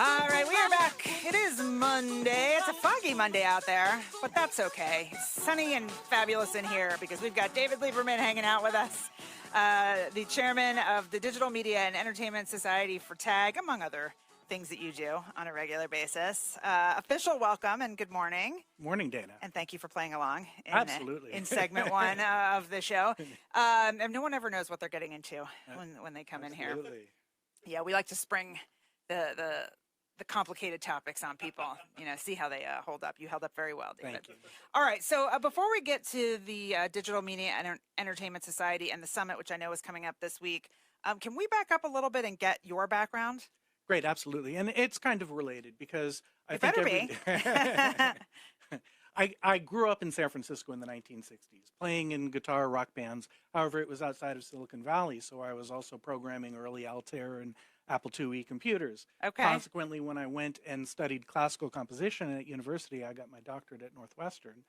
All right, we are back. It is Monday. It's a foggy Monday out there, but that's okay. It's sunny and fabulous in here because we've got David Lieberman hanging out with us, the chairman of the Digital Media and Entertainment Society for TAG, among other things that you do on a regular basis. Official welcome and good morning. Morning, Dana. And thank you for playing along Absolutely. in segment one of the show. And no one ever knows what they're getting into when they come in here. Yeah, we like to spring the complicated topics on people, see how they hold up. You held up very well, David. Thank you. All right, so before we get to the Digital Media and Entertainment Society and the summit, which I know is coming up this week, can we back up a little bit and get your background? Great, absolutely. And it's kind of related because I It think better be. I grew up in San Francisco in the 1960s, playing in guitar rock bands. However, it was outside of Silicon Valley, so I was also programming early Altair and Apple IIe computers. Okay. Consequently, when I went and studied classical composition at university, I got my doctorate at Northwestern.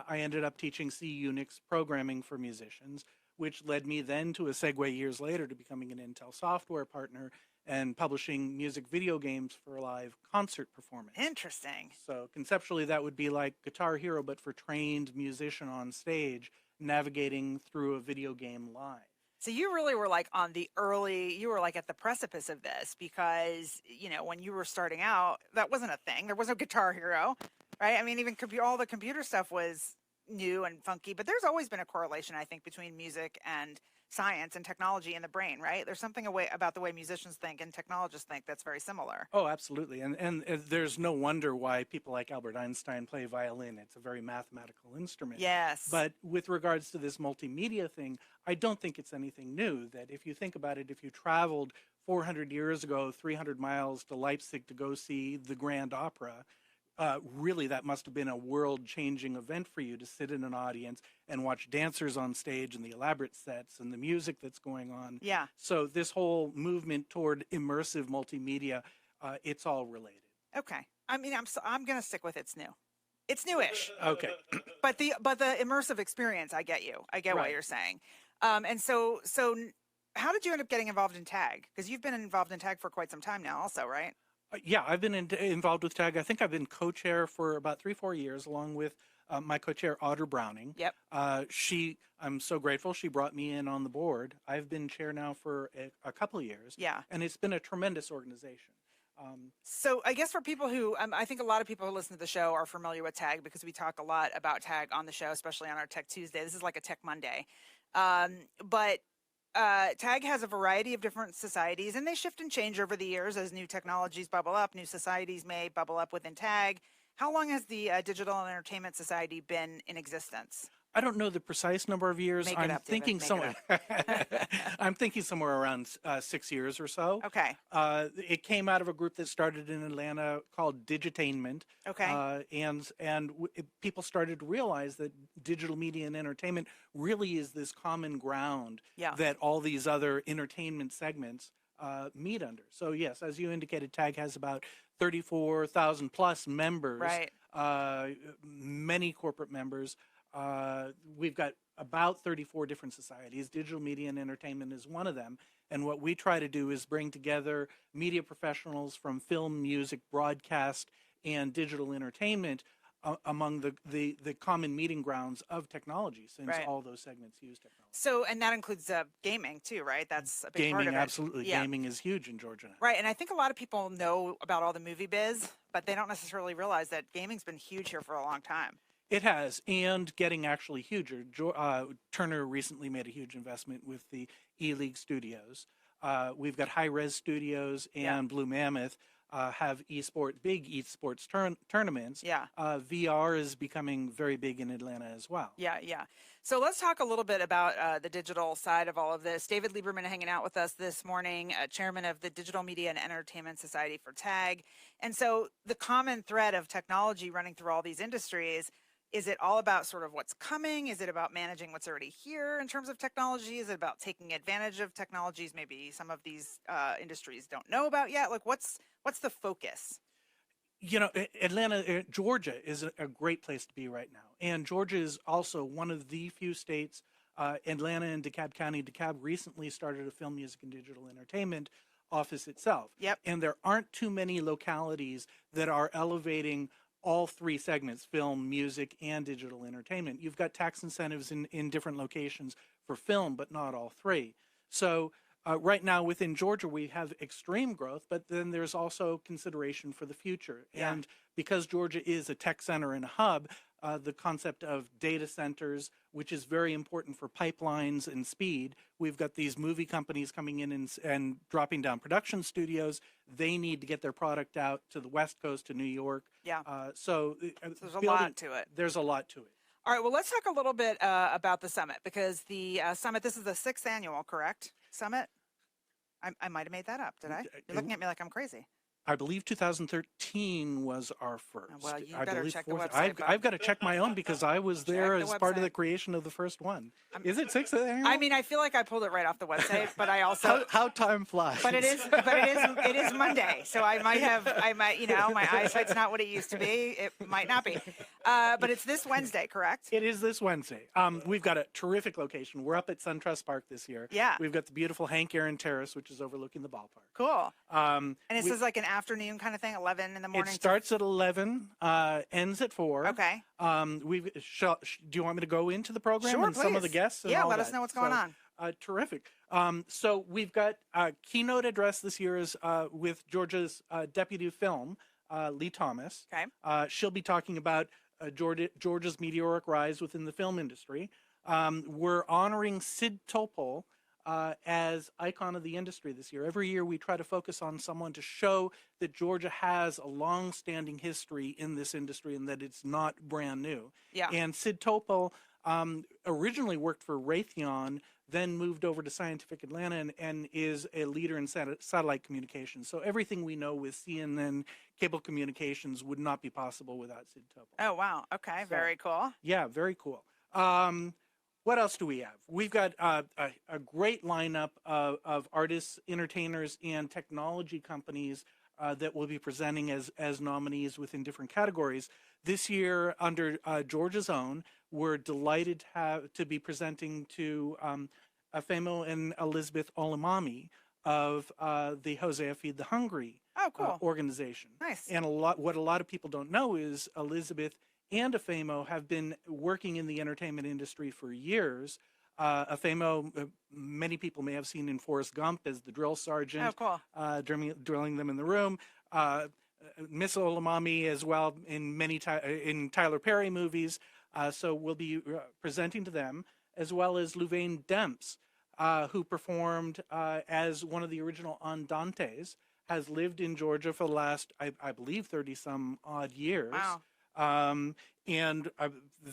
I ended up teaching C Unix programming for musicians, which led me then to a segue years later to becoming an Intel software partner and publishing music video games for live concert performance. Interesting. So conceptually, that would be like Guitar Hero, but for trained musician on stage, navigating through a video game live. So you really were like you were like at the precipice of this because, when you were starting out, that wasn't a thing. There was no Guitar Hero, right? I mean, even all the computer stuff was new and funky, but there's always been a correlation, I think, between music and science and technology in the brain, right? There's something about the way musicians think and technologists think that's very similar. Oh, absolutely. And there's no wonder why people like Albert Einstein play violin. It's a very mathematical instrument. Yes. But with regards to this multimedia thing, I don't think it's anything new. That if you think about it, if you traveled 400 years ago, 300 miles to Leipzig to go see the Grand Opera, really, that must have been a world-changing event for you to sit in an audience and watch dancers on stage and the elaborate sets and the music that's going on. Yeah. So this whole movement toward immersive multimedia, it's all related. Okay. I mean, I'm going to stick with it's new. It's newish. Okay. But the immersive experience, I get you. I get what you're saying. And so how did you end up getting involved in TAG? Because you've been involved in TAG for quite some time now also, right? Yeah, I've been involved with TAG. I think I've been co-chair for about 3-4 years, along with my co-chair, Audra Browning. Yep. I'm so grateful she brought me in on the board. I've been chair now for a couple of years. Yeah. And it's been a tremendous organization. So I guess for people who, I think a lot of people who listen to the show are familiar with TAG because we talk a lot about TAG on the show, especially on our Tech Tuesday. This is like a Tech Monday. But TAG has a variety of different societies, and they shift and change over the years as new technologies bubble up. New societies may bubble up within TAG. How long has the Digital and Entertainment Society been in existence? I don't know the precise number of years. Make it up, thinking David. I'm thinking somewhere around 6 years or so. Okay. It came out of a group that started in Atlanta called Digitainment. Okay. People started to realize that digital media and entertainment really is this common ground that all these other entertainment segments meet under. So yes, as you indicated, TAG has about 34,000 plus members. Right. Many corporate members. We've got about 34 different societies. Digital media and entertainment is one of them. And what we try to do is bring together media professionals from film, music, broadcast, and digital entertainment among the common meeting grounds of technology, since all those segments use technology. So, and that includes gaming too, right? That's a big part of it. Gaming, absolutely. Yeah. Gaming is huge in Georgia. Right, and I think a lot of people know about all the movie biz, but they don't necessarily realize that gaming's been huge here for a long time. It has, and getting actually huger. Turner recently made a huge investment with the E-League Studios. We've got High Res Studios and Blue Mammoth have big esports tournaments. Yeah. VR is becoming very big in Atlanta as well. Yeah. So let's talk a little bit about the digital side of all of this. David Lieberman hanging out with us this morning, chairman of the Digital Media and Entertainment Society for TAG. And so the common thread of technology running through all these industries, is it all about sort of what's coming? Is it about managing what's already here in terms of technology? Is it about taking advantage of technologies maybe some of these industries don't know about yet? Like what's the focus? Atlanta, Georgia is a great place to be right now. And Georgia is also one of the few states, Atlanta and DeKalb County. DeKalb recently started a film, music, and digital entertainment office itself. Yep. And there aren't too many localities that are elevating all three segments, film, music, and digital entertainment. You've got tax incentives in different locations for film, but not all three. So right now within Georgia, we have extreme growth, but then there's also consideration for the future. Yeah. And because Georgia is a tech center and a hub, the concept of data centers, which is very important for pipelines and speed. We've got these movie companies coming in and dropping down production studios. They need to get their product out to the West Coast, to New York. Yeah. So there's a lot to it. There's a lot to it. All right. Well, let's talk a little bit about the summit, because the summit, this is the 6th annual, correct? Summit? I might have made that up. Did I? You're looking at me like I'm crazy. I believe 2013 was our first. Well, you I better check the fourth. website. I've got to check my own because I was there as part of the creation of the first one. Is it 6th annual? I mean, I feel like I pulled it right off the website, but I also how time flies. But it is Monday, so I might, you know, my eyesight's not what it used to be. It might not be, but it's this Wednesday, correct? It is this Wednesday. We've got a terrific location. We're up at SunTrust Park this year. Yeah. We've got the beautiful Hank Aaron Terrace, which is overlooking the ballpark. Cool. And this is like an afternoon kind of thing, 11 in the morning. It starts at 11, ends at 4. Okay. Do you want me to go into the program Sure, and some of the please. guests? And Yeah, all let us that? know what's going on. Terrific. So we've got a keynote address this year is with Georgia's deputy film, Lee Thomas. Okay. She'll be talking about Georgia's meteoric rise within the film industry. We're honoring Sid Topol as icon of the industry this year. Every year we try to focus on someone to show that Georgia has a long-standing history in this industry and that it's not brand new. Yeah. And Sid Topol originally worked for Raytheon, then moved over to Scientific Atlanta and is a leader in satellite communications. So everything we know with CNN cable communications would not be possible without Sid Topol. Oh, wow. Okay. So, very cool. Yeah, very cool. What else do we have? We've got a great lineup of artists, entertainers, and technology companies that will be presenting as nominees within different categories. This year, under Georgia's Own, we're delighted to be presenting to Afemo and Elizabeth Olamami of the Hosea Feed the Hungry organization. Nice. And what a lot of people don't know is Elizabeth and Afemo have been working in the entertainment industry for years. Afemo, many people may have seen in Forrest Gump as the drill sergeant, drilling them in the room. Miss Olamami as well in in Tyler Perry movies. So we'll be presenting to them, as well as Louvain Demps, who performed as one of the original Andantes, has lived in Georgia for the last, I believe, 30-some odd years. Wow. And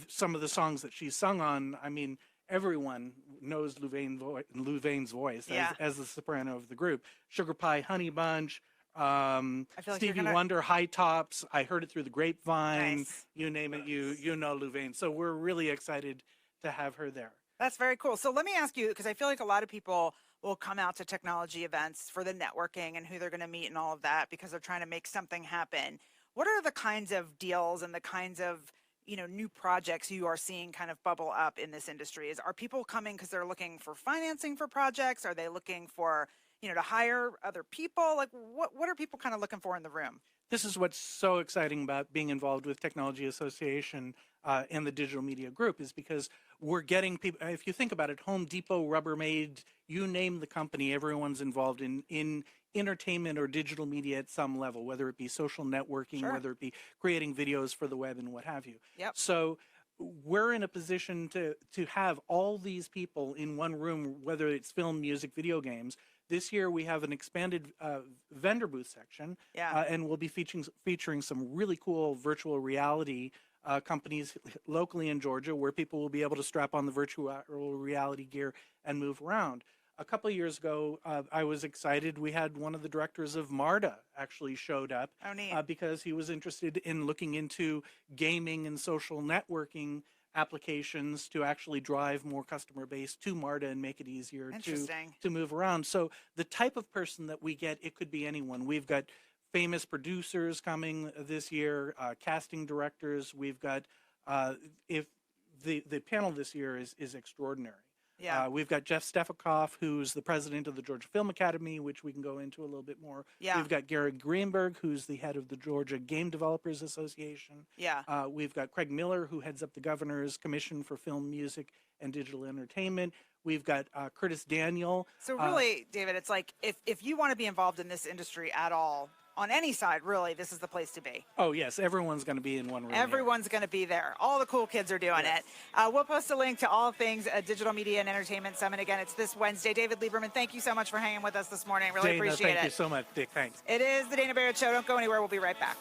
some of the songs that she's sung on, I mean, everyone knows Louvain's voice as the soprano of the group. Sugar Pie Honey Bunch, Stevie Wonder, High Tops. I heard it through the grapevine. Nice. You name it, you know Louvain. So we're really excited to have her there. That's very cool. So let me ask you, because I feel like a lot of people will come out to technology events for the networking and who they're going to meet and all of that because they're trying to make something happen. What are the kinds of deals and the kinds of, you know, new projects you are seeing kind of bubble up in this industry? Are people coming because they're looking for financing for projects? Are they looking for, you know, to hire other people? Like what are people kind of looking for in the room? This is what's so exciting about being involved with Technology Association and the Digital Media Group, is because we're getting people. If you think about it, Home Depot, Rubbermaid, you name the company, everyone's involved in entertainment or digital media at some level, whether it be social networking, whether it be creating videos for the web and what have you. Yep. So we're in a position to have all these people in one room, whether it's film, music, video games. This year we have an expanded vendor booth section, and we'll be featuring some really cool virtual reality companies locally in Georgia, where people will be able to strap on the virtual reality gear and move around. A couple of years ago, I was excited. We had one of the directors of MARTA actually showed up because he was interested in looking into gaming and social networking applications to actually drive more customer base to MARTA and make it easier to move around. So the type of person that we get, it could be anyone. We've got famous producers coming this year, casting directors. We've got, if the panel this year is extraordinary. Yeah. We've got Jeff Stefikoff, who's the president of the Georgia Film Academy, which we can go into a little bit more. Yeah. We've got Gary Greenberg, who's the head of the Georgia Game Developers Association. Yeah. We've got Craig Miller, who heads up the Governor's Commission for Film, Music, and Digital Entertainment. We've got Curtis Daniel. So really, David, it's like if you want to be involved in this industry at all, on any side, really, this is the place to be. Oh, yes. Everyone's going to be in one room. Everyone's going to be there. All the cool kids are doing it. We'll post a link to all things Digital Media and Entertainment Summit. Again, it's this Wednesday. David Lieberman, thank you so much for hanging with us this morning. Really Dana, appreciate it. thank you so much, Dick. Thanks. It is the Dana Barrett Show. Don't go anywhere. We'll be right back.